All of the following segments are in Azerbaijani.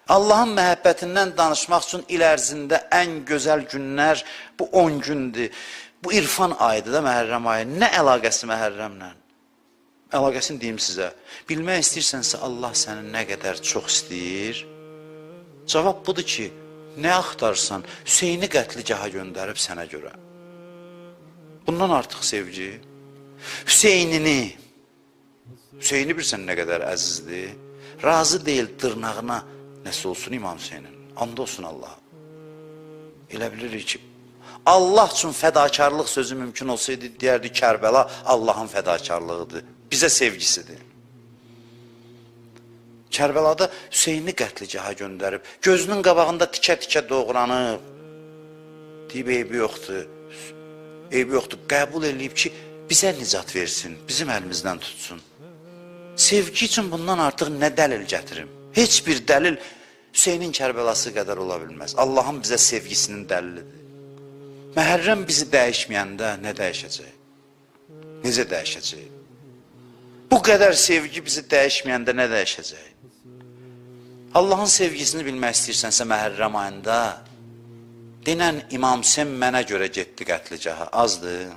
Allahın məhəbbətindən danışmaq üçün il ərzində ən gözəl günlər bu 10 gündür. Bu irfan ayıdır da Məhərrəm ayı. Nə əlaqəsi Məhərrəmlə? Əlaqəsini deyim sizə. Bilmək istəyirsənsə Allah səni nə qədər çox istəyir. Cavab budur ki, nə axtarsan Hüseyni qətligaha göndərib sənə görə. Bundan artıq sevgi. Hüseyni bilsən nə qədər əzizdir. Razı deyil dırnağına nəsə olsun İmam Hüseynin. And olsun Allah'a. Elə bilirik ki, Allah üçün fədakarlıq sözü mümkün olsaydı, deyərdi Kərbəla Allahın fədakarlığıdır. Bizə sevgisidir. Kərbəlada Hüseyni qətligaha göndərib, gözünün qabağında tikə-tikə doğranıb, deyib eybi yoxdur, qəbul eləyib ki, bizə nicat versin, bizim əlimizdən tutsun. Sevgi üçün bundan artıq nə dəlil gətirim? Heç bir dəlil Hüseynin Kərbəlası qədər ola bilməz. Allahın bizə sevgisinin dəlilidir. Məhərrəm bizi dəyişməyəndə nə dəyişəcək? Necə dəyişəcək? Bu qədər sevgi bizi dəyişməyəndə nə dəyişəcək? Allahın sevgisini bilmək istəyirsənsə Məhərrəm ayında denən İmam Hüseyn mənə görə getdi qətligaha. Azdır.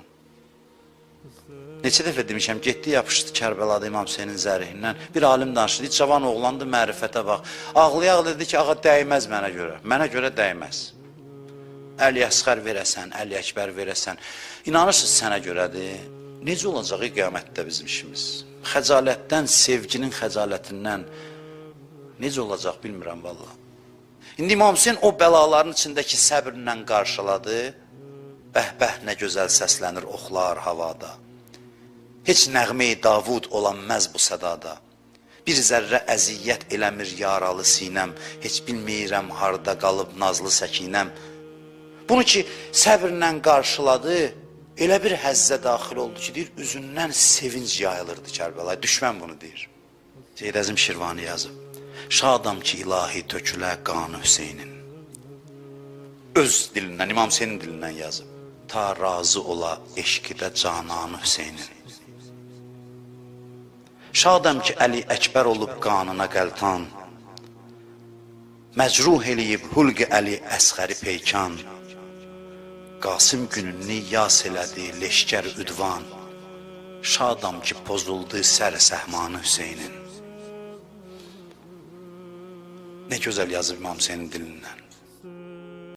Neçə dəfə demişəm, getdi yapışdı Kərbəlada İmam Hüseynin zərihindən. Bir alim danışdı, cavan oğlandı, mərifətə bax. Ağlayaq dedi ki, ağa dəyməz mənə görə. Mənə görə dəyməz. Əli Əsqər verəsən, Əli Əkbər verəsən. İnanırsınız sənə görədir. Necə olacaq qiyamətdə bizim işimiz? Xəcalətdən, sevginin xəcalətindən necə olacaq bilmirəm valla. İndi İmam Hüseyin o bəlaların içindəki səbrlə qarşıladı. Bəh-bəh nə gözəl səslənir oxlar havada. Heç nəğmə-i Davud olanməz bu sədada. Bir zərrə əziyyət eləmir yaralı sinəm. Heç bilməyirəm harda qalıb nazlı səkinəm. Bunu ki səbrlə qarşıladı, elə bir həzzə daxil oldu ki, deyir, üzündən sevinc yayılırdı Kərbəlaya. Düşmən bunu deyir. Seyyid Əzim Şirvani yazıb. Şadam ki ilahi tökülə qanı Hüseynin. Öz dilindən, İmam Hüseynin dilindən yazıb. Ta razı ola eşqidə cananı Hüseynin. Şadam ki Əli Əkbər olub qanına qəltan. Məcruh eləyib hulq Əli Əsqəri peykan. Qasım gününü yas elədi leşkər üdvan. Şadam ki pozuldu sər səhmanı Hüseynin. Nə gözəl yazıb İmam Hüseynin dilindən.